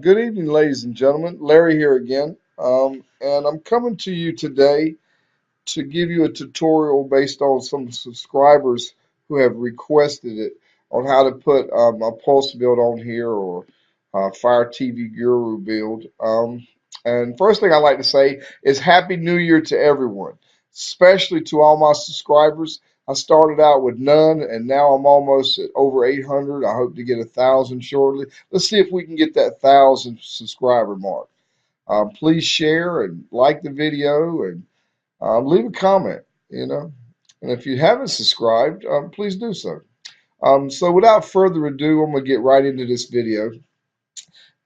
Good evening, ladies and gentlemen. Larry here again, and I'm coming to you today to give you a tutorial based on some subscribers who have requested it on how to put a Pulse build on here or Fire TV Guru build. And first thing I'd like to say is Happy New Year to everyone, especially to all my subscribers. I started out with none, and now I'm almost at over 800. I hope to get 1,000 shortly. Let's see if we can get that 1,000 subscriber mark. Please share and like the video and leave a comment, you know. And if you haven't subscribed, please do so. So without further ado, I'm going to get right into this video.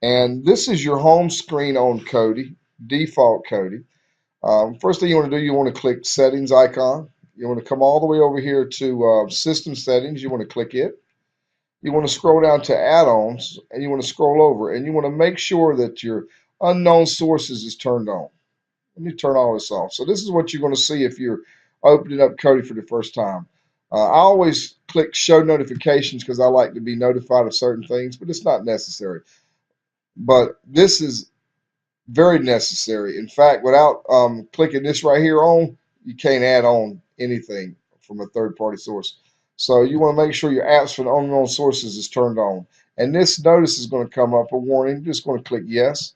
And this is your home screen on Kodi, default Kodi. First thing you want to do, you want to click settings icon. You want to come all the way over here to system settings. You want to click it. You want to scroll down to add-ons and you want to scroll over and you want to make sure that your unknown sources is turned on. Let me turn all this off. So this is what you're going to see if you're opening up Kodi for the first time. I always click show notifications because I like to be notified of certain things, but it's not necessary. But this is very necessary. In fact, without clicking this right here on, you can't add on anything from a third-party source. So you want to make sure your apps for the unknown sources is turned on. And this notice is going to come up, a warning. You're just going to click yes.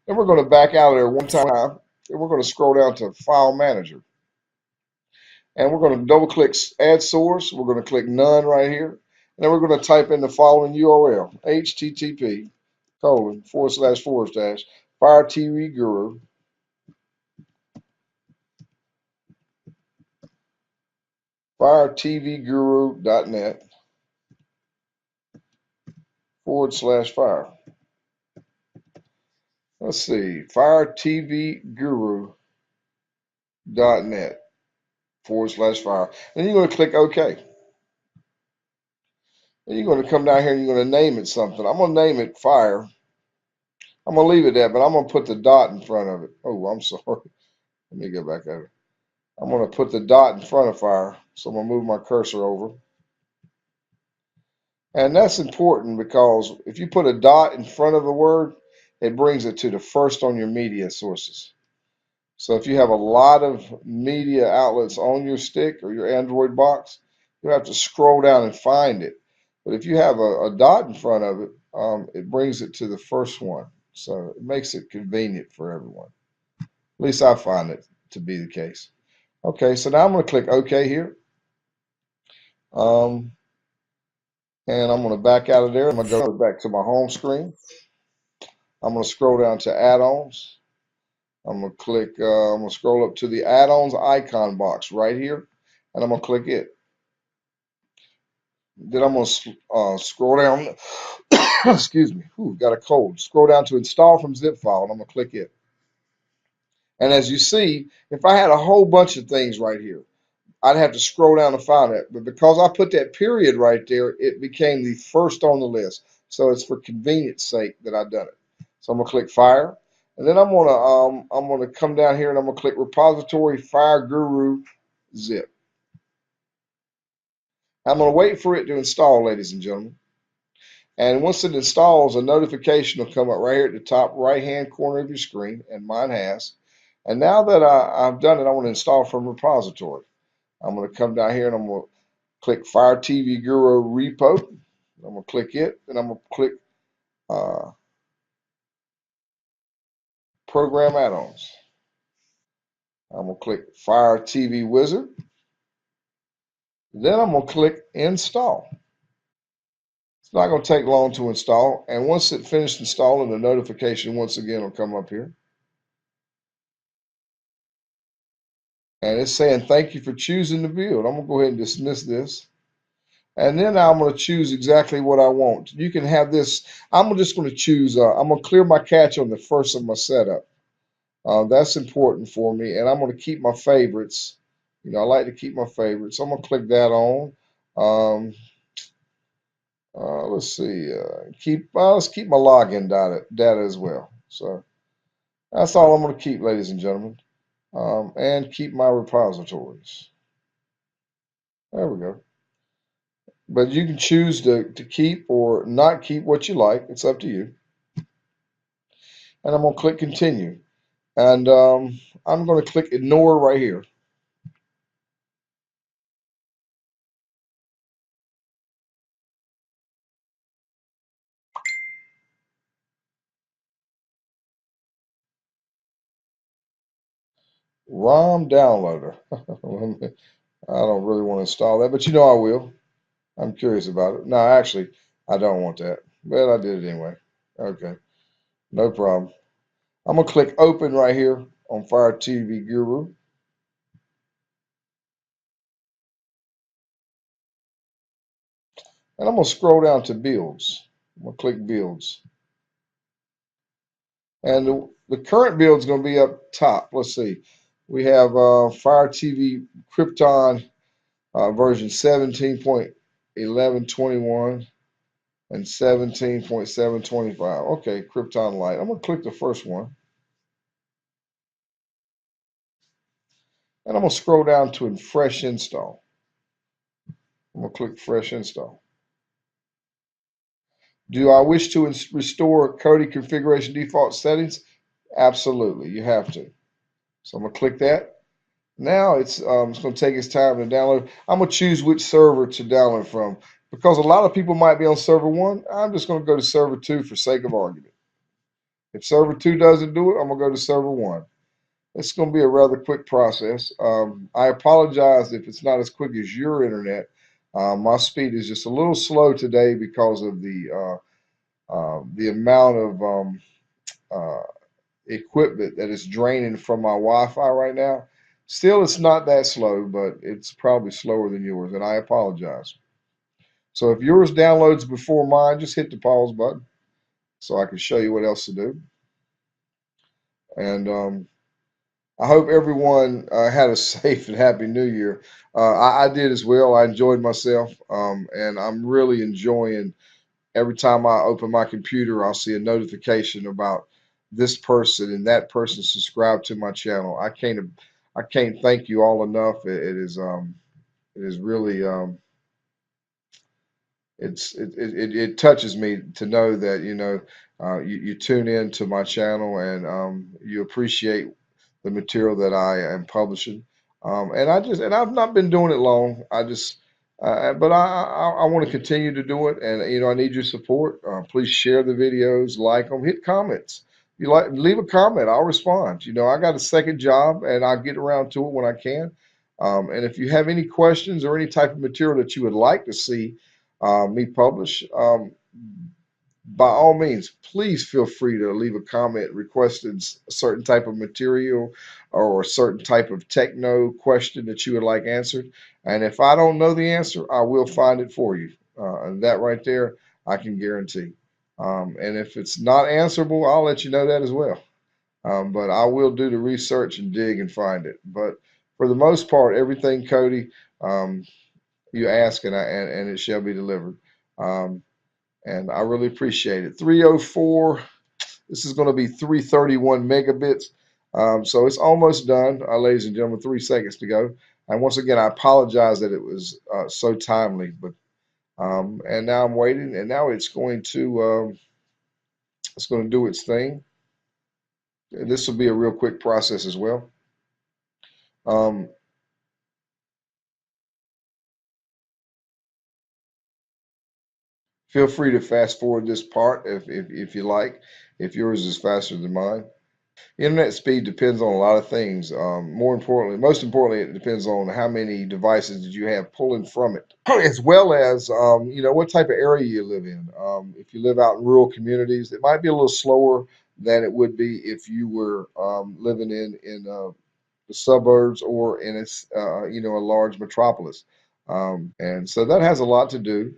Then we're going to back out of there one time. Then we're going to scroll down to File Manager. And we're going to double click Add Source. We're going to click None right here. And then we're going to type in the following URL, http:// Fire TV Guru firetvguru.net /fire. Let's see, firetvguru.net /fire. And you're going to click OK. Then you're going to come down here and you're going to name it something. I'm going to name it Fire. I'm going to leave it there, but I'm going to put the dot in front of it. Oh, I'm sorry. Let me get back at it. I'm going to put the dot in front of Fire. So I'm going to move my cursor over. And that's important because if you put a dot in front of the word, it brings it to the first on your media sources. So if you have a lot of media outlets on your stick or your Android box, you have to scroll down and find it. But if you have a dot in front of it, it brings it to the first one. So it makes it convenient for everyone. At least I find it to be the case. Okay, so now I'm going to click OK here. And I'm going to back out of there. I'm going to go back to my home screen. I'm going to scroll down to add-ons. I'm going to click, I'm going to scroll up to the add-ons icon box right here, and I'm going to click it. Then I'm going to scroll down, excuse me, got a cold. Scroll down to install from zip file, and I'm going to click it. And as you see, if I had a whole bunch of things right here, I'd have to scroll down to find it. But because I put that period right there, it became the first on the list. So it's for convenience sake that I've done it. So I'm going to click Fire. And then I'm gonna come down here and I'm gonna click Repository Fire Guru Zip. I'm gonna wait for it to install, ladies and gentlemen. And once it installs, a notification will come up right here at the top right-hand corner of your screen, and mine has. And now that I've done it, I want to install from repository. I'm gonna come down here and I'm gonna click Fire TV Guru Repo. I'm gonna click it, and I'm gonna click Program Add-ons. I'm going to click Fire TV Wizard. Then I'm going to click Install. It's not going to take long to install. And once it finished installing, the notification once again will come up here. And it's saying, thank you for choosing the build. I'm going to go ahead and dismiss this. And then I'm going to choose exactly what I want. You can have this. I'm just going to choose, I'm going to clear my cache on the first of my setup. That's important for me. And I'm going to keep my favorites. You know, I like to keep my favorites. So I'm going to click that on. Let's see. Let's keep my login data as well. So that's all I'm going to keep, ladies and gentlemen. and keep my repositories. There we go. But you can choose to keep or not keep what you like. It's up to you. And I'm going to click continue. And I'm going to click ignore right here. ROM downloader. I don't really want to install that, but you know I will. I'm curious about it. No, actually, I don't want that, but I did it anyway. Okay, no problem. I'm going to click open right here on Fire TV Guru. And I'm going to scroll down to builds. I'm going to click builds. And the current build is going to be up top. Let's see. We have Fire TV Krypton version 17.1121 and 17.725. Okay, Krypton Light. I'm going to click the first one. And I'm going to scroll down to fresh install. I'm going to click fresh install. Do I wish to restore Kodi configuration default settings? Absolutely, you have to. So I'm going to click that. Now it's going to take its time to download. I'm going to choose which server to download from because a lot of people might be on server 1. I'm just going to go to server 2 for sake of argument. If server 2 doesn't do it, I'm going to go to server 1. It's going to be a rather quick process. I apologize if it's not as quick as your internet. My speed is just a little slow today because of the amount of uh, equipment that is draining from my Wi-Fi right now. Still, it's not that slow, but it's probably slower than yours, and I apologize. So if yours downloads before mine, just hit the pause button so I can show you what else to do. And I hope everyone had a safe and happy New Year. I did as well. I enjoyed myself, and I'm really enjoying every time I open my computer, I'll see a notification about this person and that person subscribed to my channel. I can't thank you all enough. It is really it touches me to know that you tune in to my channel and you appreciate the material that I am publishing. And I've not been doing it long. But I want to continue to do it, and I need your support. Please share the videos, like them, hit comments. You like leave a comment, I'll respond. I got a second job, and I'll get around to it when I can. And if you have any questions or any type of material that you would like to see me publish, by all means, please feel free to leave a comment requesting a certain type of material or a certain type of techno question that you would like answered. And if I don't know the answer, I will find it for you. And that right there, I can guarantee. And if it's not answerable, I'll let you know that as well. But I will do the research and dig and find it. But for the most part, everything, Kodi, um, you ask and it shall be delivered. Um, and I really appreciate it. 304, this is going to be 331 megabits. So it's almost done, ladies and gentlemen, 3 seconds to go. And once again, I apologize that it was so timely, but and now I'm waiting, and now it's going to do its thing. And this will be a real quick process as well. Um, Feel free to fast forward this part if you like, if yours is faster than mine. Internet speed depends on a lot of things. Most importantly, it depends on how many devices that you have pulling from it, as well as what type of area you live in. If you live out in rural communities, it might be a little slower than it would be if you were living in the suburbs or in a large metropolis. And so that has a lot to do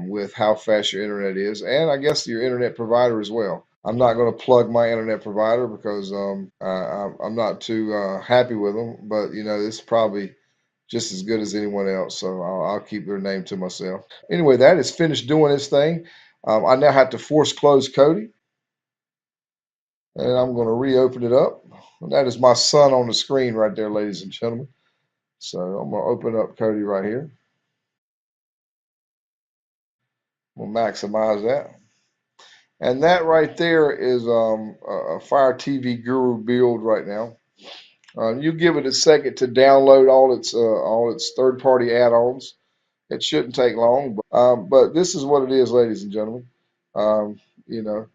with how fast your internet is, and I guess your internet provider as well. I'm not going to plug my internet provider because I'm not too happy with them, but it's probably just as good as anyone else, so I'll keep their name to myself. Anyway, that is finished doing its thing. I now have to force close Kodi, And I'm going to reopen it up. And that is my son on the screen right there, ladies and gentlemen. So I'm going to open up Kodi right here. We'll maximize that. And that right there is a Fire TV Guru build right now. You give it a second to download all its third-party add-ons. It shouldn't take long, but this is what it is, ladies and gentlemen. You know,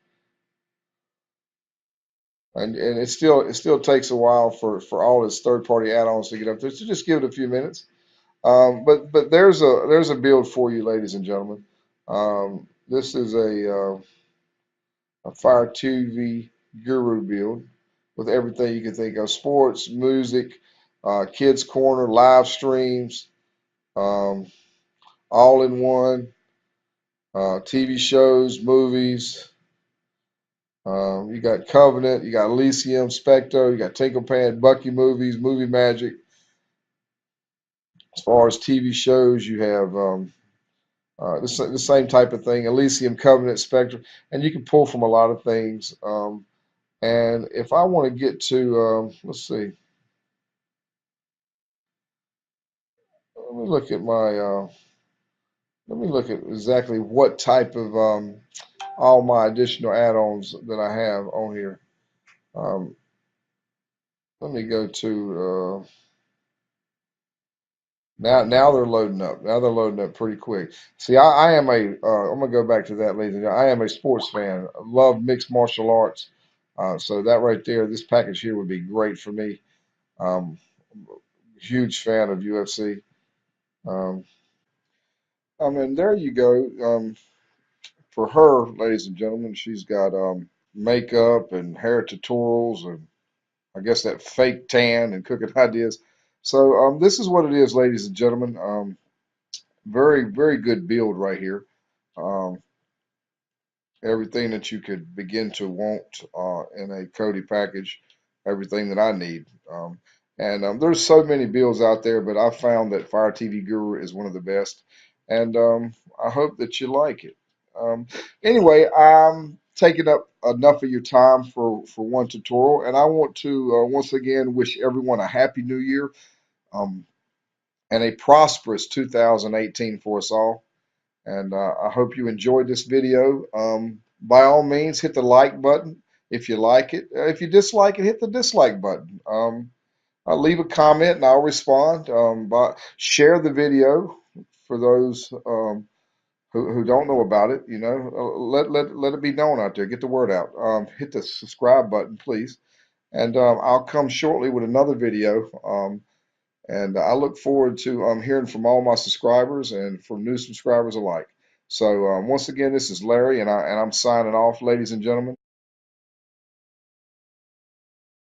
and it still takes a while for all its third-party add-ons to get up there. So just give it a few minutes. But there's a build for you, ladies and gentlemen. This is a Fire TV Guru build with everything you can think of: sports, music, kids corner, live streams, um, all in one, TV shows, movies. You got Covenant, you got Elysium, Spectre, you got Tinkle Pad, Bucky movies, Movie Magic. As far as TV shows, you have the same type of thing: Elysium, Covenant, Spectre, and you can pull from a lot of things. And if I want to get to, let's see, let me look at let me look at exactly what type of all my additional add-ons that I have on here. Um, Let me go to now they're loading up. Now they're loading up pretty quick. See, I am I'm gonna go back to that, ladies and gentlemen. I am a sports fan. I love mixed martial arts. So that right there, this package here would be great for me. Um, Huge fan of UFC. Um, I mean, there you go. For her, ladies and gentlemen, she's got makeup and hair tutorials and I guess that fake tan and cooking ideas. So this is what it is, ladies and gentlemen. Very, very good build right here. Um, Everything that you could begin to want in a Kodi package, everything that I need. And there's so many builds out there, but I found that Fire TV Guru is one of the best, and I hope that you like it. Um, anyway, I'm taking up enough of your time for one tutorial, and I want to once again wish everyone a happy New Year um, and a prosperous 2018 for us all. And I hope you enjoyed this video. By all means, hit the like button if you like it. If you dislike it, hit the dislike button. I'll leave a comment and I'll respond. Share the video for those who don't know about it. You know, let it be known out there. Get the word out. Hit the subscribe button, please. And I'll come shortly with another video. And I look forward to hearing from all my subscribers and from new subscribers alike. So once again, this is Larry, and I'm signing off, ladies and gentlemen.